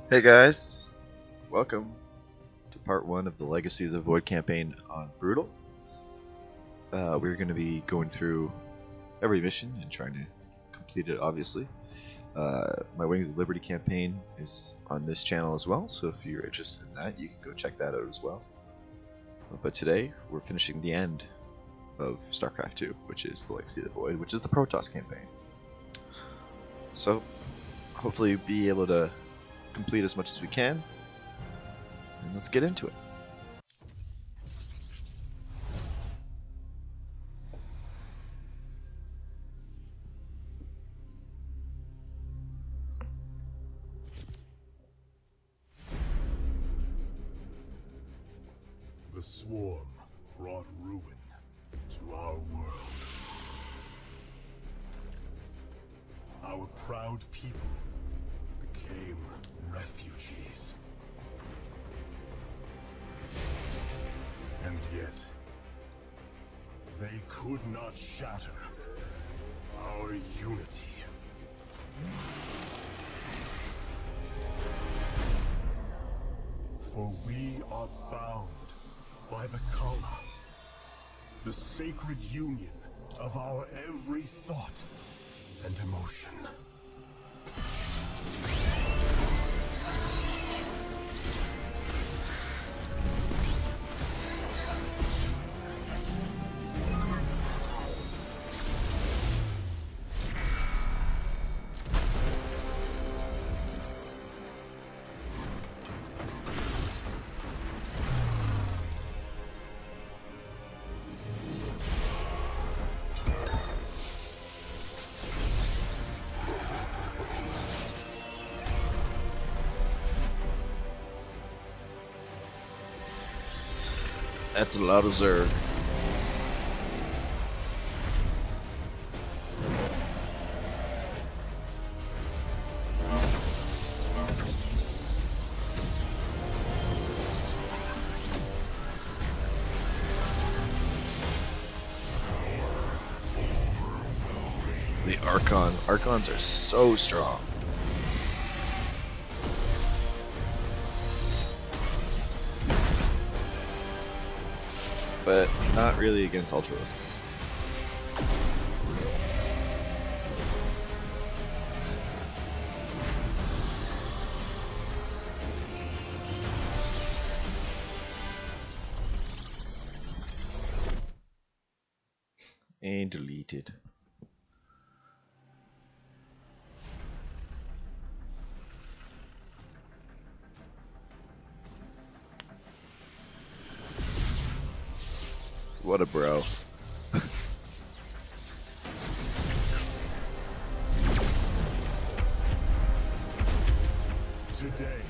Hey guys, welcome to part 1 of the Legacy of the Void campaign on Brutal. We're going to be going through every mission and trying to complete it, obviously. My Wings of Liberty campaign is on this channel as well, so if you're interested in that, you can go check that out as well. But today, we're finishing the end of Starcraft 2, which is the Legacy of the Void, which is the Protoss campaign. So, hopefully be able to complete as much as we can, and let's get into it. The swarm brought ruin to our world. Our proud people became refugees. And yet, they could not shatter our unity. For we are bound by the Kala, the sacred union of our every thought and emotion. That's a lot of Zerg. The Archons are so strong. But not really against Ultralisks. And deleted. What a bro. Today,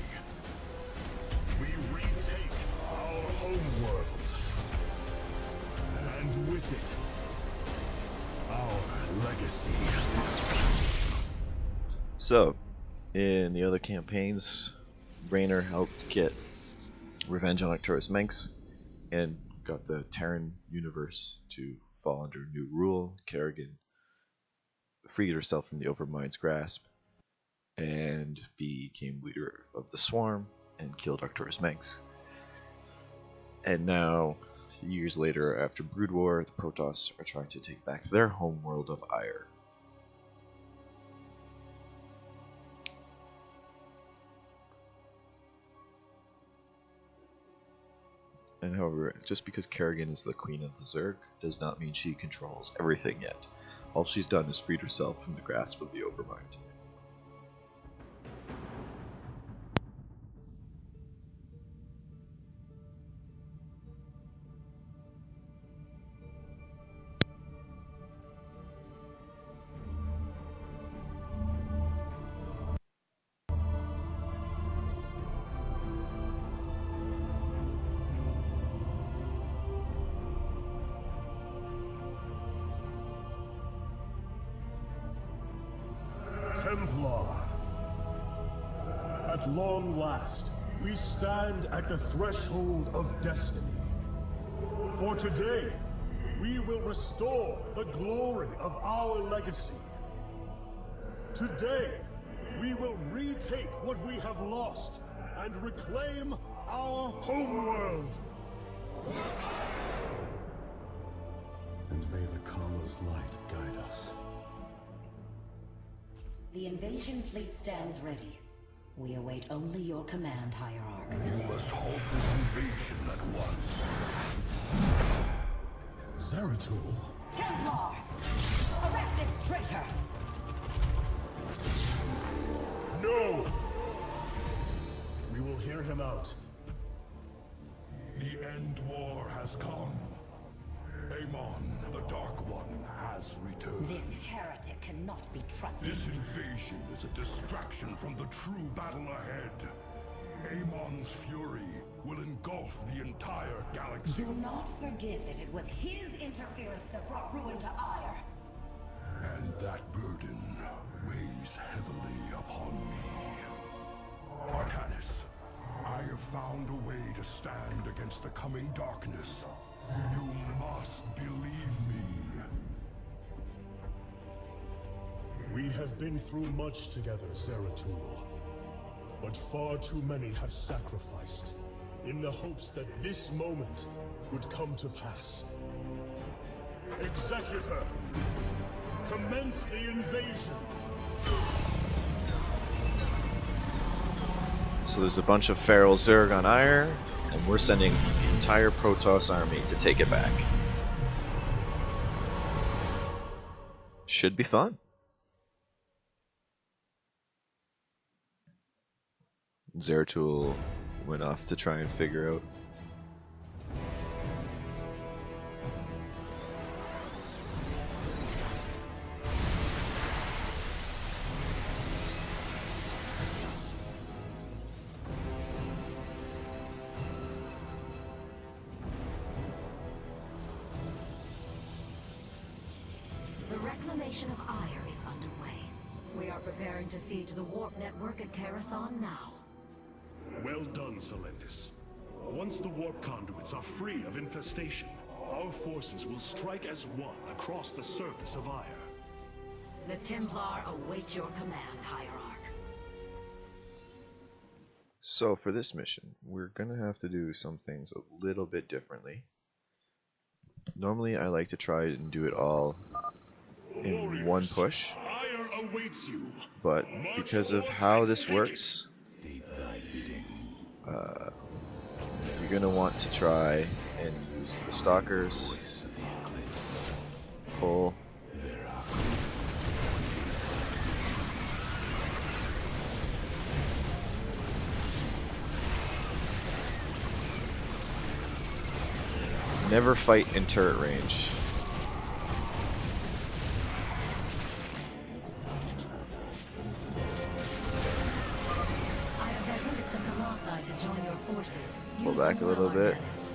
we retake our homeworld. And with it, our legacy. So, in the other campaigns, Raynor helped get revenge on Arcturus Menks and got the Terran universe to fall under new rule. Kerrigan freed herself from the Overmind's grasp and became leader of the Swarm and killed Arcturus Menks. And now, years later, after Brood War, the Protoss are trying to take back their homeworld of AUIR. And however, just because Kerrigan is the queen of the Zerg does not mean she controls everything yet. All she's done is freed herself from the grasp of the Overmind. Templar. At long last, we stand at the threshold of destiny. For today, we will restore the glory of our legacy. Today, we will retake what we have lost and reclaim our homeworld. And may the Kala's light guide us. The invasion fleet stands ready. We await only your command, Hierarch. You must halt this invasion at once. Zeratul? Templar! Arrest this traitor! No! We will hear him out. The end war has come. Amon, the Dark One, has returned. This heretic cannot be trusted. This invasion is a distraction from the true battle ahead. Amon's fury will engulf the entire galaxy. Do not forget that it was his interference that brought ruin to AUIR. And that burden weighs heavily upon me. Artanis, I have found a way to stand against the coming darkness. You must believe me. We have been through much together, Zeratul. But far too many have sacrificed, in the hopes that this moment would come to pass. Executor, commence the invasion! So there's a bunch of feral Zerg on AUIR, and we're sending the entire Protoss army to take it back. Should be fun. Zeratul went off to try and figure out. The reclamation of AUIR is underway. We are preparing to siege the warp network at Coruscant now. Well done, Selendis. Once the warp conduits are free of infestation, our forces will strike as one across the surface of AUIR. The Templar await your command, Hierarch. So for this mission, we're gonna have to do some things a little bit differently. Normally I like to try and do it all in one push, AUIR awaits you. but because of how this works, you're gonna want to try and use the stalkers, pull, never fight in turret range. I have diverted some Colossi to join your forces. Pull Use back them a little well, bit. Artanis.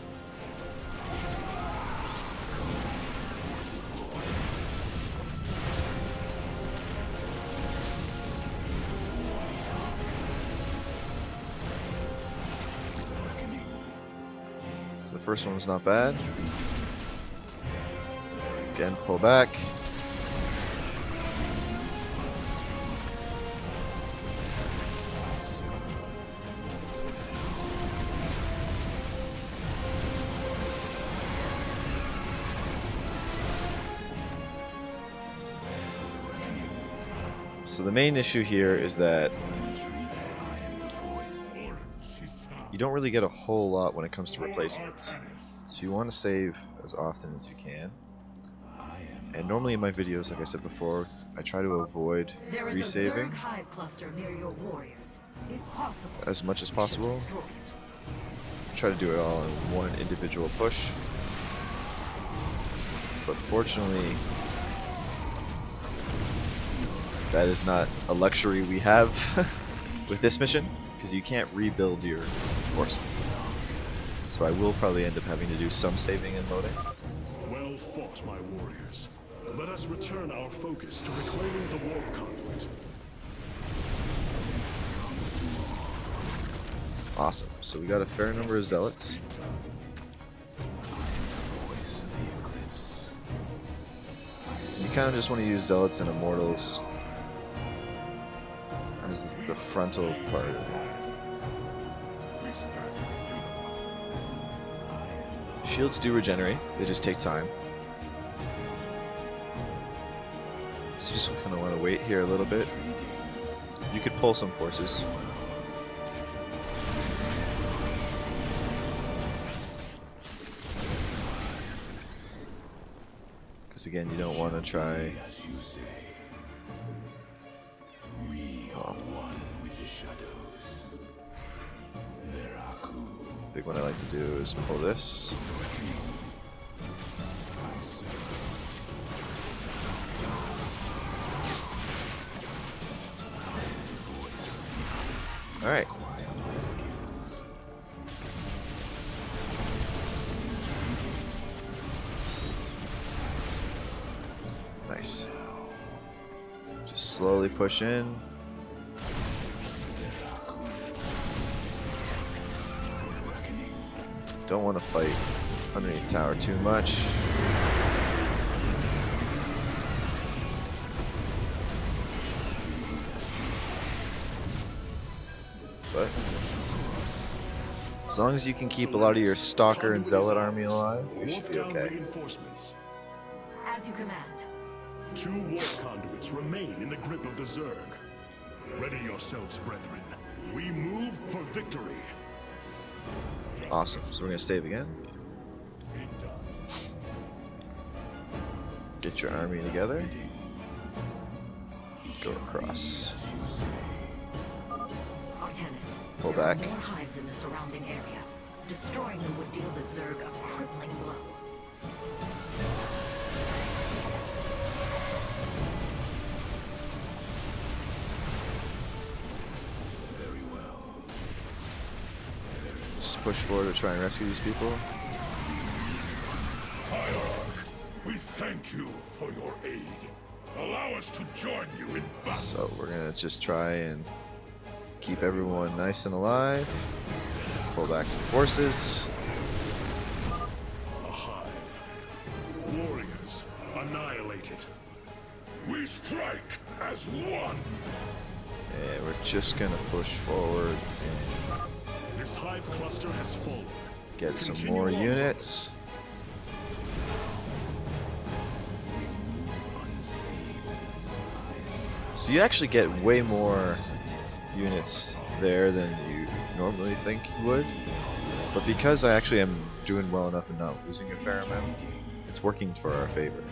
So the first one's not bad. Again, pull back. So the main issue here is that you don't really get a whole lot when it comes to replacements. So you want to save as often as you can. And normally in my videos, like I said before, I try to avoid There is a resaving Zerg hive cluster near your warriors. If possible, as much as you should possible. destroy it. Try to do it all in one individual push. But fortunately, that is not a luxury we have with this mission, because you can't rebuild your forces. So I will probably end up having to do some saving and loading. Well fought, my warriors. Let us return our focus to reclaiming the warp conduit. Awesome. So we got a fair number of zealots. You kind of just want to use zealots and immortals as the frontal part of it. Shields do regenerate, they just take time. So you just kind of want to wait here a little bit. You could pull some forces. Because again, you don't want to try... Big one I like to do is pull this. Alright. Nice. Just slowly push in. Don't want to fight underneath the tower too much. But as long as you can keep a lot of your Stalker and Zealot army alive, you should be okay. As you command. 2 warp conduits remain in the grip of the Zerg. Ready yourselves, brethren. We move for victory. Awesome. So we're gonna save again. Get your army together. Go across. Artanis, Pull there are back. more hives in the surrounding area. Destroying them would deal the Zerg a crippling blow. Just push forward to try and rescue these people. We thank you for your aid. Allow us to join you in battle. So we're gonna just try and keep everyone nice and alive. Pull back some forces. A hive. Warriors, annihilated. We strike as one. And we're just gonna push forward and This hive cluster has fallen. get some Continue more on. units. So you actually get way more units there than you normally think you would. But because I actually am doing well enough and not losing a fair amount, it's working for our favor.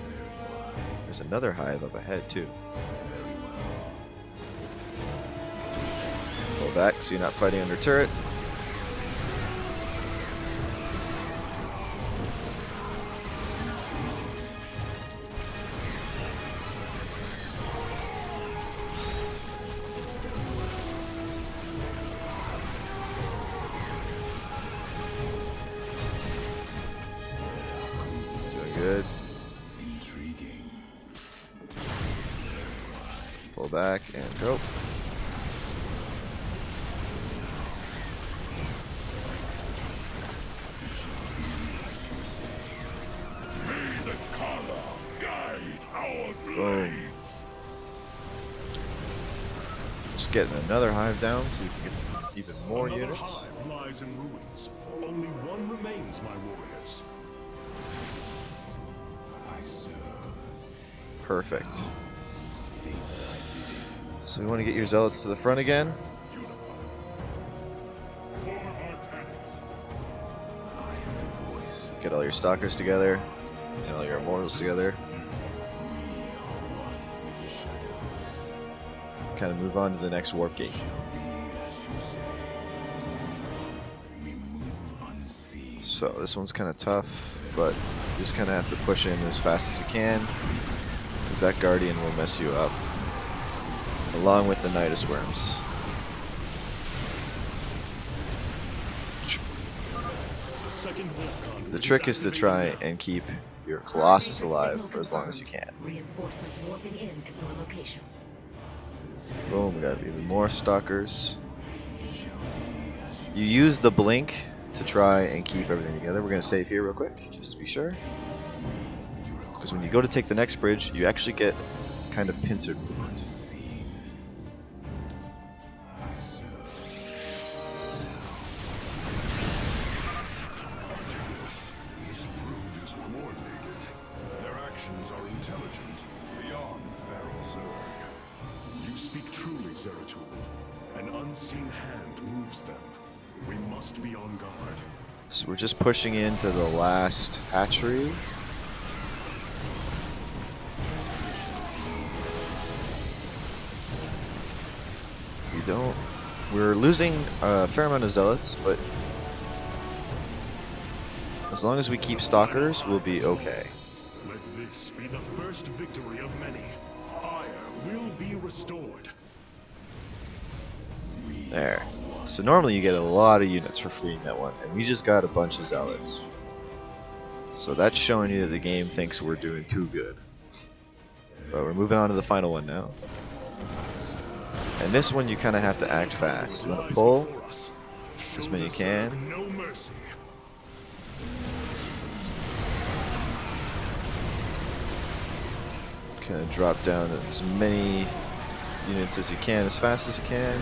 There's another hive up ahead too. Pull back so you're not fighting under turret. Good. Pull back and go. May the Kala guide our Boom. blades. Just getting another hive down so we can get some even more Another units. hive lies in ruins. Only one remains, my warriors. Perfect. So we want to get your zealots to the front again. For Artanis. Get all your stalkers together and all your immortals together. Kind of move on to the next warp gate. So this one's kind of tough, but you just kind of have to push in as fast as you can, because that guardian will mess you up, along with the Nidus worms. The second warp conduit The trick is to try and keep your Colossus alive for as long as you can. Reinforcements warping in at your location. Boom, we got even more stalkers. You use the blink to try and keep everything together. We're going to save here real quick, just to be sure. Because when you go to take the next bridge, you actually get kind of pincered movement. Zeratul. An unseen hand moves them. We must be on guard. So we're just pushing into the last hatchery. We're losing a fair amount of zealots, but as long as we keep stalkers, we'll be okay. Let this be the first victory of many. AUIR will be restored. There. So normally you get a lot of units for freeing that one, and we just got a bunch of zealots. So that's showing you that the game thinks we're doing too good. But we're moving on to the final one now. And this one you kind of have to act fast. You want to pull as many you can. No mercy. Kind of drop down as many units as you can, as fast as you can.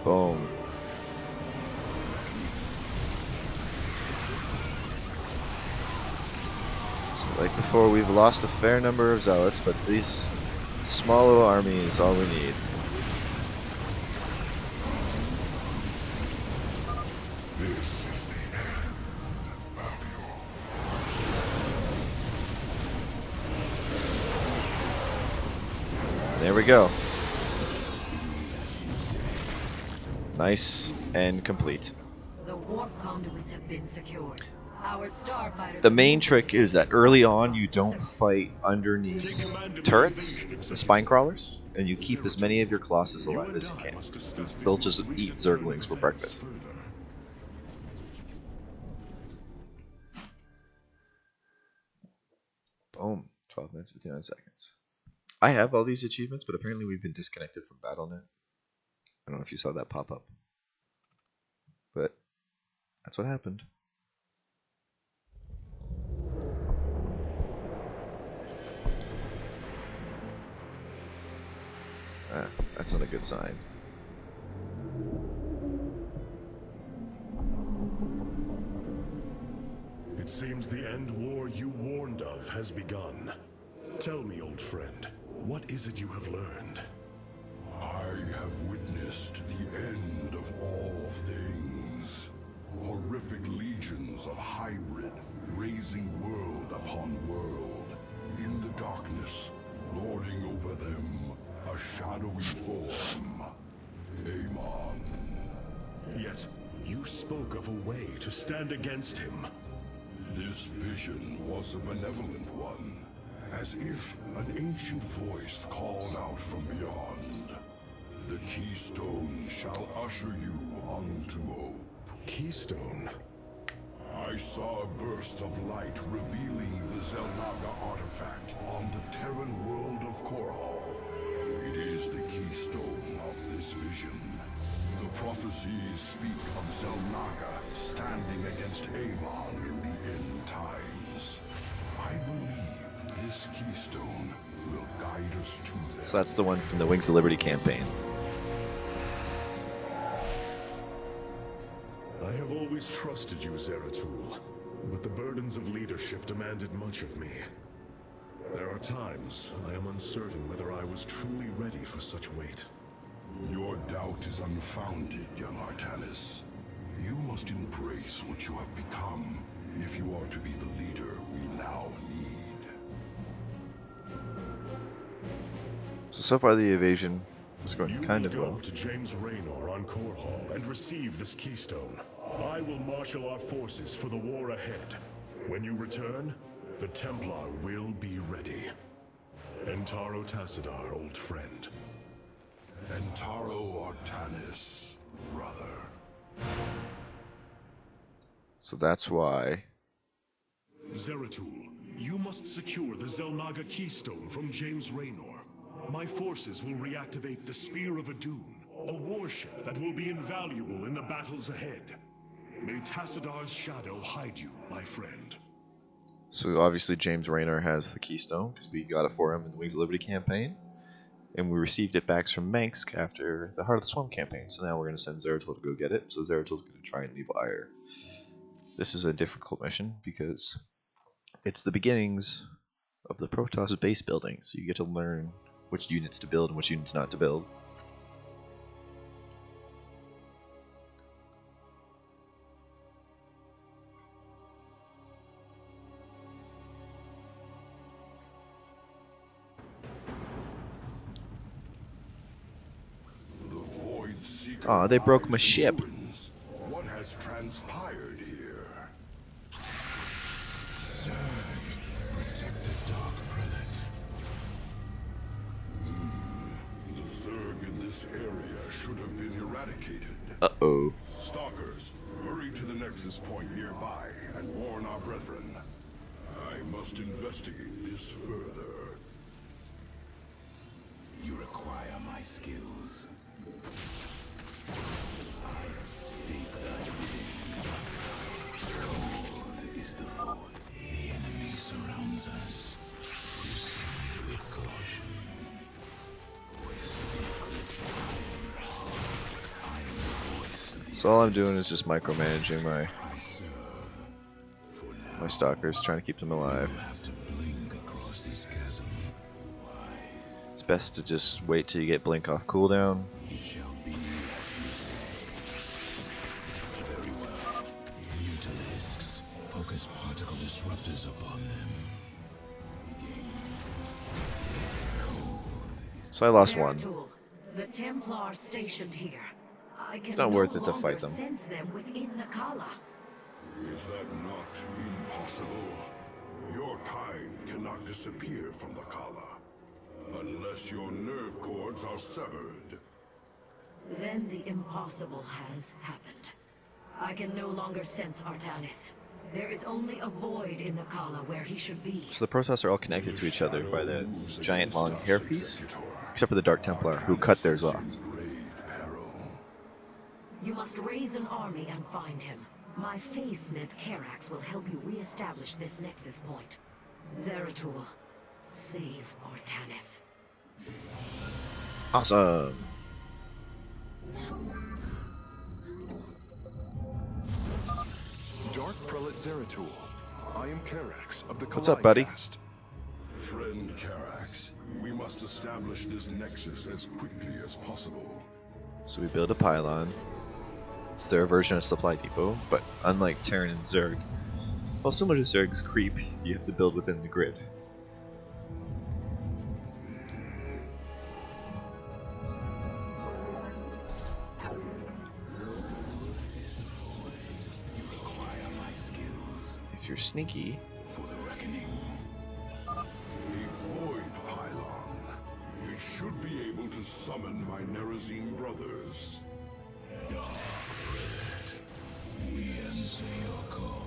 Boom. So like before, we've lost a fair number of zealots, but these small little army is all we need. This is the end of your... There we go. Nice and complete. The warp conduits have been secured. Our starfighters. The main trick is that early on you don't fight underneath turrets, the spine crawlers, and you keep as many of your colossus alive as you can. Because they'll just eat zerglings for breakfast. Boom. 12 minutes, 59 seconds. I have all these achievements, but apparently we've been disconnected from BattleNet. I don't know if you saw that pop up. But that's what happened. That's not a good sign. It seems the end war you warned of has begun. Tell me, old friend, what is it you have learned? I have witnessed the end of all things. Horrific legions of hybrid, raising world upon world. In the darkness, lording over them, a shadowy form. Amon. Yet, you spoke of a way to stand against him. This vision was a benevolent one, as if an ancient voice called out from beyond. The keystone shall usher you unto hope. Keystone? I saw a burst of light revealing the Zelnaga artifact on the Terran world of Korhal. It is the keystone of this vision. The prophecies speak of Zelnaga standing against Amon in the end times. I believe this keystone will guide us to them. So that's the one from the Wings of Liberty campaign. I have always trusted you, Zeratul, but the burdens of leadership demanded much of me. There are times I am uncertain whether I was truly ready for such weight. Your doubt is unfounded, young Artanis. You must embrace what you have become if you are to be the leader we now need. So far the evasion is going kind of You will well. go to James Raynor on Korhal and receive this keystone. I will marshal our forces for the war ahead. When you return, the Templar will be ready. Entaro Tassadar, old friend. Entaro Artanis, brother. So that's why. Zeratul, you must secure the Zelnaga keystone from James Raynor. My forces will reactivate the Spear of Adun, a warship that will be invaluable in the battles ahead. May Tassadar's shadow hide you, my friend. So obviously James Raynor has the keystone because we got it for him in the Wings of Liberty campaign, and we received it back from Mansk after the Heart of the Swamp campaign. So now we're going to send Zeratul to go get it. So Zeratul's going to try and leave AUIR. this is a difficult mission because it's the beginnings of the Protoss base building, so you get to learn which units to build and which units not to build. Aw, they broke my ship. What has transpired here? Zerg, protect the Dark Prelate. The Zerg in this area should have been eradicated. Uh-oh. Stalkers, hurry to the Nexus point nearby and warn our brethren. I must investigate this further. You require my skills. I stake thy bidding. Cold is the void. The enemy surrounds us. Proceed with caution. So all I'm doing is just micromanaging my stalkers, trying to keep them alive. It's best to just wait till you get blink off cooldown. It shall be as you say. Very well. Mutalisks. Focus particle disruptors upon them. So I lost one. Zeratul, the Templar stationed here. It's not worth it to fight them. Sense them within the Kala. Is that not impossible? Your kind cannot disappear from the Kala, unless your nerve cords are severed. Then the impossible has happened. I can no longer sense Artanis. There is only a void in the Kala where he should be. So the Protoss are all connected to each other by the giant long hairpiece, except for the Dark Templar, who cut theirs off. You must raise an army and find him. My Phase Smith Karax will help you re-establish this Nexus point. Zeratul, save Artanis. Awesome. Dark Prelate Zeratul. I am Karax of the What's up, buddy? Cast. Friend Karax, we must establish this Nexus as quickly as possible. So we build a pylon. It's their version of Supply Depot, but unlike Terran and Zerg, well, similar to Zerg's Creep, you have to build within the grid. If you're sneaky, For the reckoning. A void pylon. It should be able to summon my Nerazine brothers. Dark Prelate. We answer your call.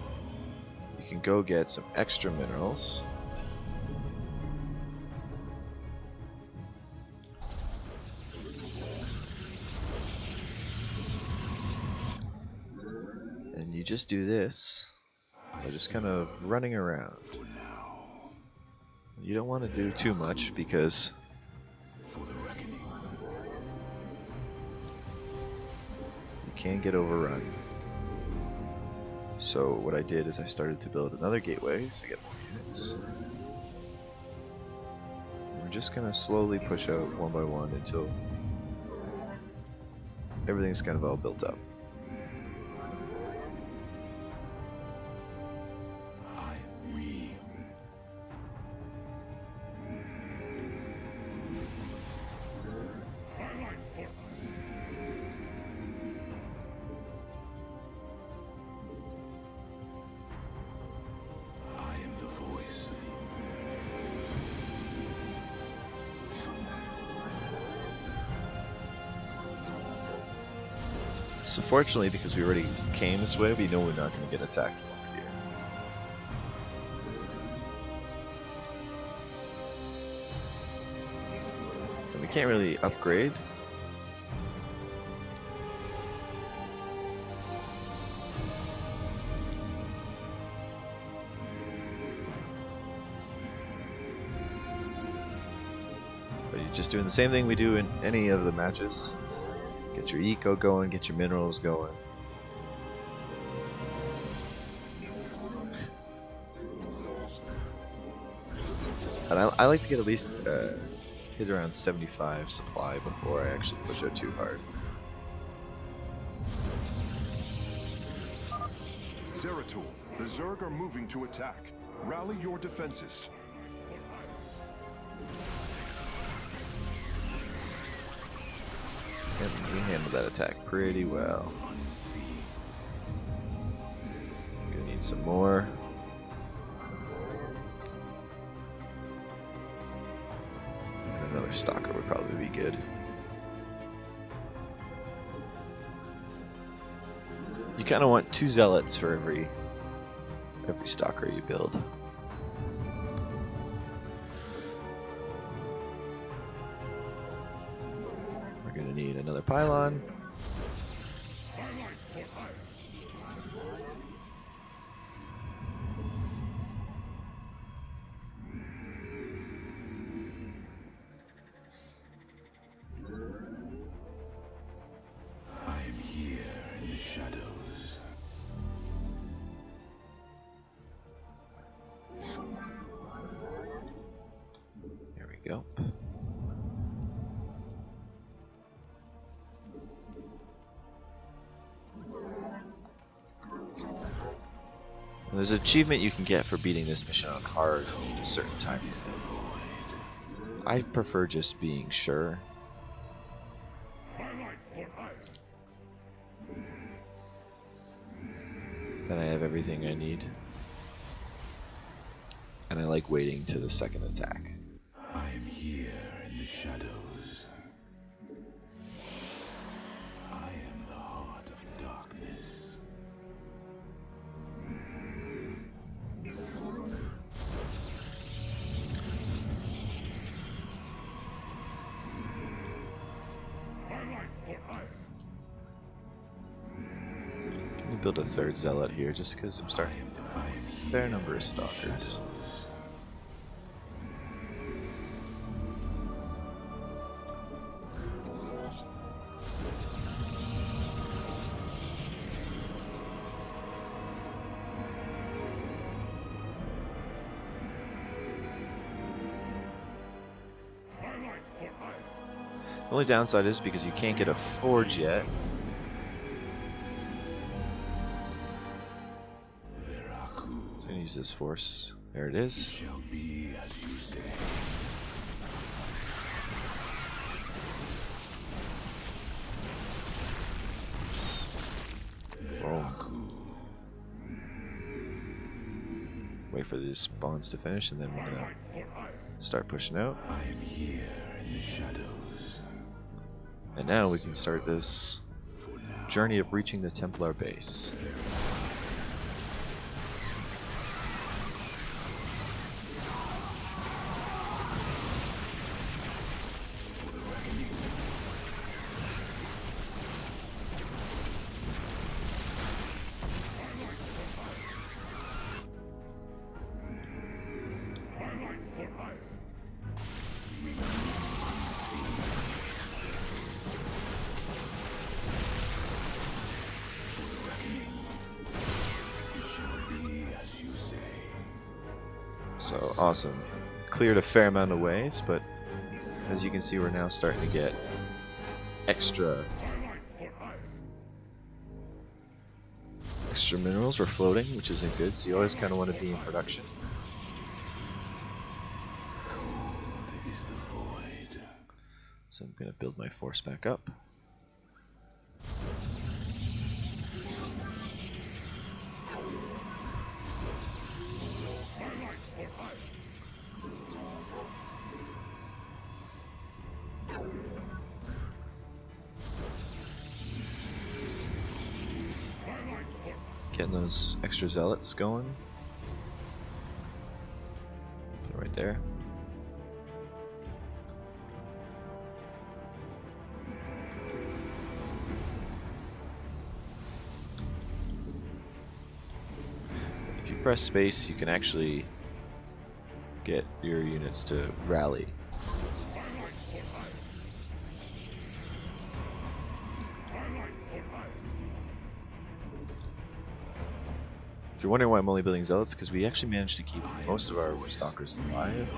you can go get some extra minerals. And you just do this by just kind of running around. You don't want to do too much because you can get overrun. So what I did is I started to build another gateway to get more units. And we're just gonna slowly push out one by one until everything's kind of all built up. So fortunately, because we already came this way, we know we're not going to get attacked over here. And we can't really upgrade. But you're just doing the same thing we do in any of the matches. Get your eco going, get your minerals going. And I like to get at least hit around 75 supply before I actually push out too hard. Zeratul, the Zerg are moving to attack. Rally your defenses. And we handled that attack pretty well. Gonna need some more. And another stalker would probably be good. You kind of want 2 zealots for every stalker you build. We're gonna need another pylon. I am here in the shadows. There we go. And there's an achievement you can get for beating this mission on hard at a certain time. I prefer just being sure. That I have everything I need. And I like waiting to the second attack. I am here in the shadows. I am the heart of darkness. Let me build a 3rd zealot here just because I'm starting a fair number of stalkers. The only downside is because you can't get a forge yet. So I'm gonna use this force. There it is. Shall be as you say. Wait for these spawns to finish and then we're gonna start pushing out. I am here in the shadows. And now we can start this journey of reaching the Templar base. So awesome. Cleared a fair amount of ways, but as you can see, we're now starting to get extra minerals. We're floating, which isn't good, so you always kind of want to be in production. Is the void. So I'm going to build my force back up. Getting those extra zealots going. Put it right there. If you press space, you can actually get your units to rally. If you're wondering why I'm only building zealots, because we actually managed to keep most of our stalkers alive.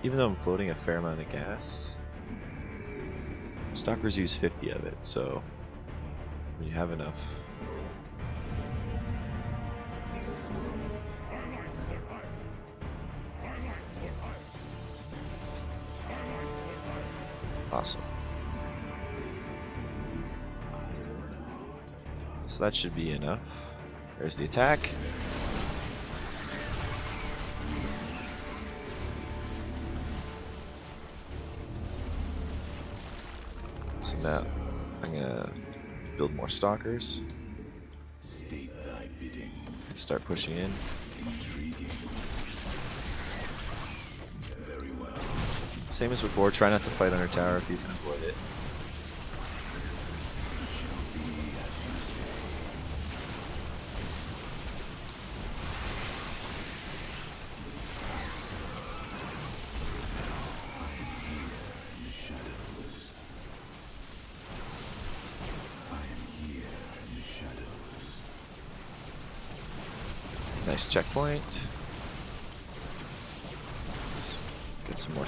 even though I'm floating a fair amount of gas, stalkers use 50 of it, so when you have enough. Awesome. So that should be enough. There's the attack. So now I'm gonna build more stalkers. State thy bidding. Start pushing in. Intriguing. Very well. Same as before, try not to fight under tower if you can avoid it. Nice checkpoint. Let's get some more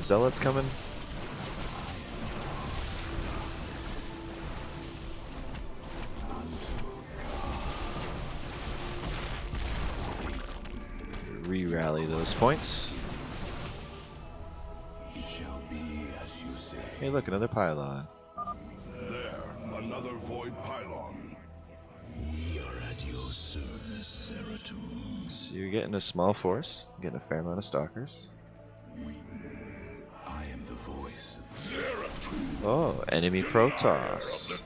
zealots coming. Re-rally those points. It shall be as you say. Hey, look, another pylon. There, another void pylon. We are at your service, Zeratul. So you're getting a small force, getting a fair amount of stalkers. I am the voice of Zeratul. Oh, enemy Protoss.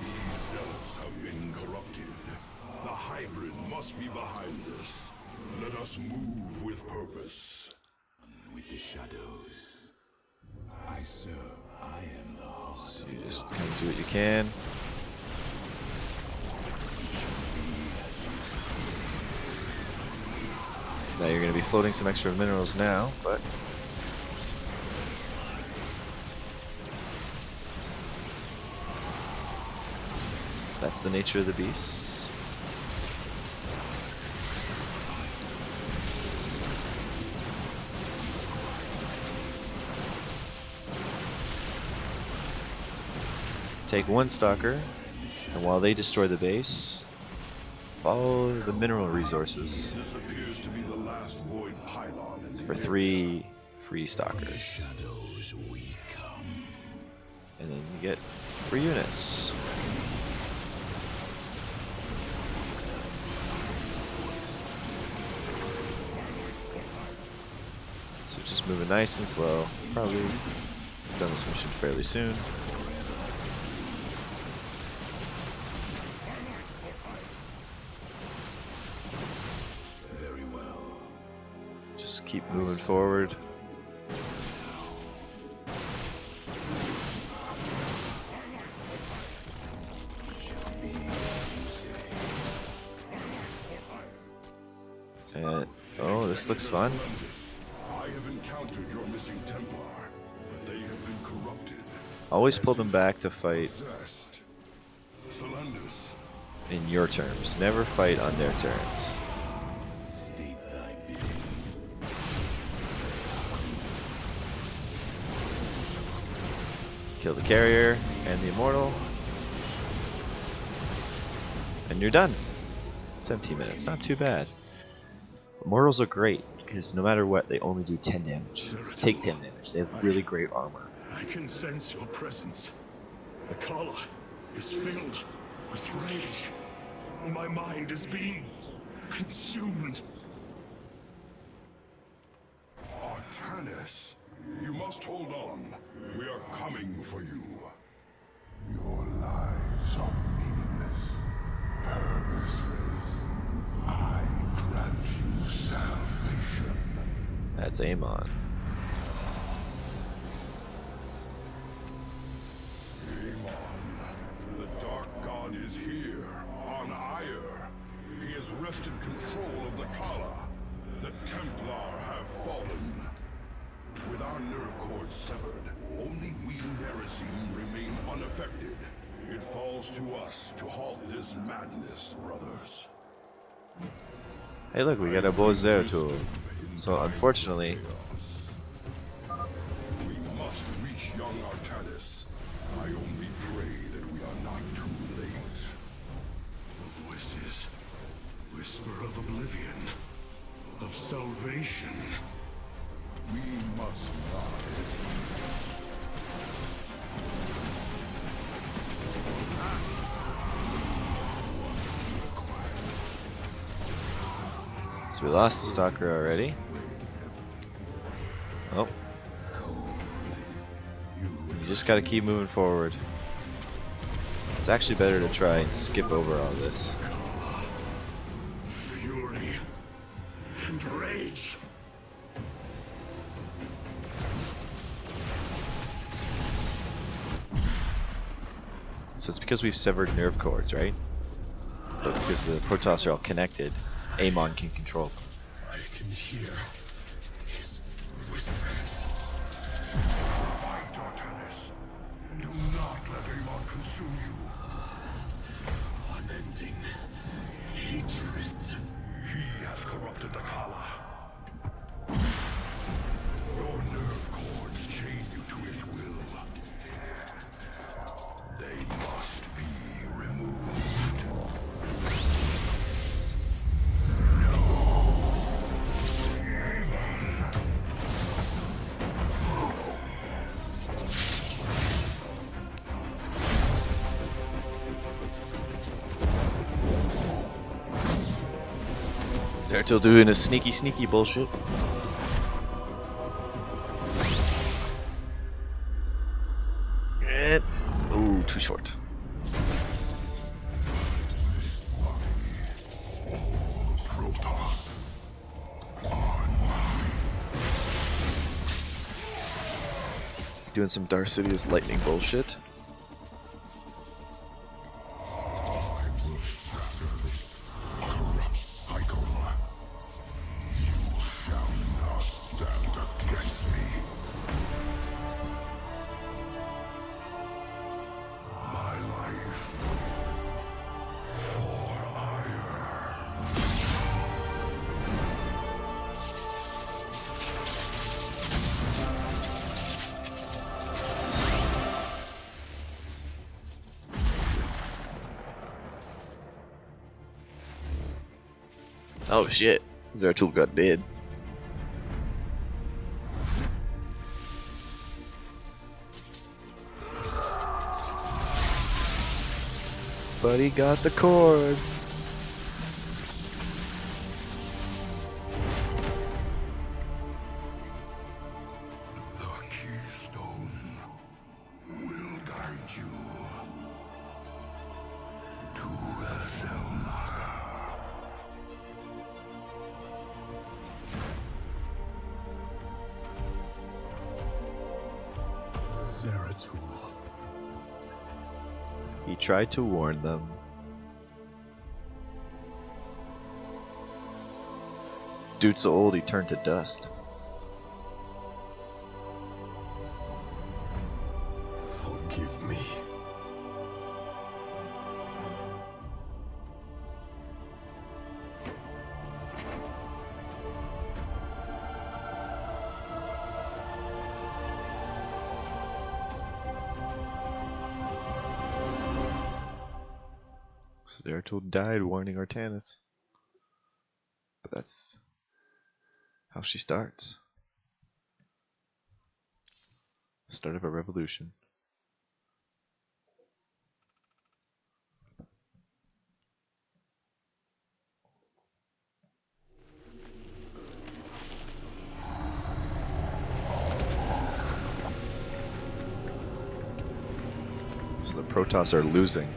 These zealots have been corrupted. The hybrid must be behind this. Let us move with purpose. with the shadows. I serve. I am the heart. So you just kind of do what you can. Now you're going to be floating some extra minerals now, but that's the nature of the beast. Take one stalker, and while they destroy the base, follow the mineral resources This appears to be the last void pylon in the for 3 free stalkers. Shadows we come. And then you get free units. So just moving nice and slow. Probably done this mission fairly soon. Very well. Just keep moving forward. And oh, this looks fun. I have encountered your missing Templar, but they have been corrupted. Always pull them back to fight Possessed. Solendus. in your terms. Never fight on their turns. State thy bidding. Kill the carrier and the immortal. And you're done. 17 minutes, not too bad. Immortals are great, because no matter what, they only do 10 damage. Take 10 damage. They have really great armor. I can sense your presence. The collar is filled with rage. My mind is being consumed. Artanis, you must hold on. We are coming for you. Your lives are meaningless, purposeless. I grant you salvation. That's Amon. Amon, the Dark God is here, on AUIR. He has wrested control of the Kala. The Templar have fallen. With our nerve cords severed, only we Nerazim remain unaffected. It falls to us to halt this madness, brothers. Hey look, we got a bow Zeratul. So unfortunately, We must reach young Artanis. I only pray that we are not too late. The voices whisper of oblivion, of salvation. We must not hesitate. so we lost the stalker already. Oh, you just gotta keep moving forward. It's actually better to try and skip over all this. Fury and rage. So it's because we've severed nerve cords, right? But because the Protoss are all connected, Amon can control them. I can hear his whispers. Fight, Artanis. Do not let Amon consume you. Unending hatred. He has corrupted the Kala. Your nerve cords chain you to his will. They must be removed. Zeratul doing his sneaky bullshit. And, ooh, too short. Protoss are mine. Doing some Dark Sidious lightning bullshit. I will shatter this corrupt cycle. You shall not stand against me. My life for AUIR. Oh shit, Zeratul got dead. But he got the cord. The keystone will guide you to the Zelnaga. Zeratul. He tried to warn them. Dude's so old he turned to dust. Forgive me. Zeratul died warning Artanis. But that's how she starts. Start of a revolution. So the Protoss are losing.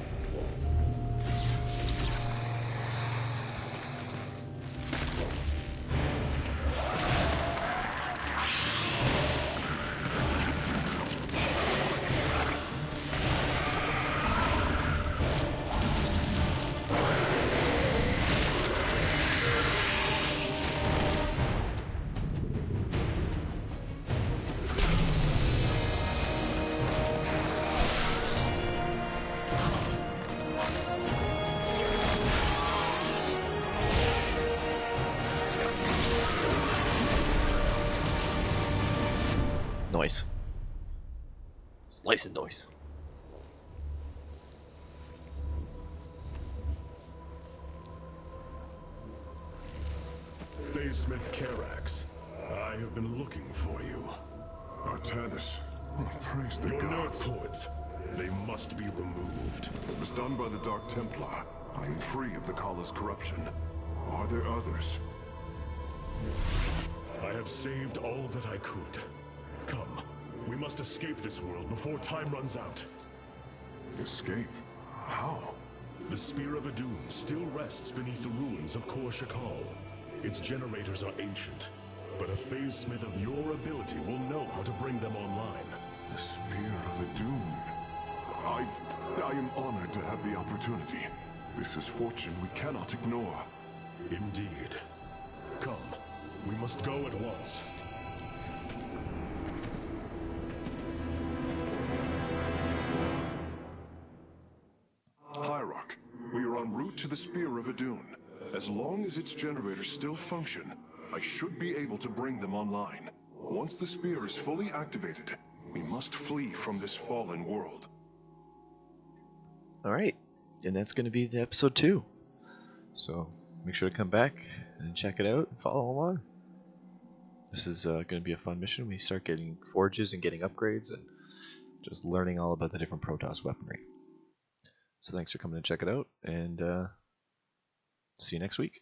noise. Slicing noise. Smith Karax, I have been looking for you. Artanis, praise the Your nerve gods. cords, they must be removed. It was done by the Dark Templar. I am free of the Kala's corruption. Are there others? I have saved all that I could. Come, we must escape this world before time runs out. Escape? How? The Spear of Adun still rests beneath the ruins of Kor Shakal. Its generators are ancient, but a phase smith of your ability will know how to bring them online. The Spear of Adun. I am honored to have the opportunity. This is fortune we cannot ignore. Indeed. Come, we must go at once. Hierarch, we are en route to the Spear of Adun. As long as its generators still function, I should be able to bring them online. Once the spear is fully activated, we must flee from this fallen world. Alright, and that's going to be the episode 2. So make sure to come back and check it out and follow along. This is going to be a fun mission. We start getting forges and getting upgrades and just learning all about the different Protoss weaponry. So thanks for coming to check it out, and see you next week.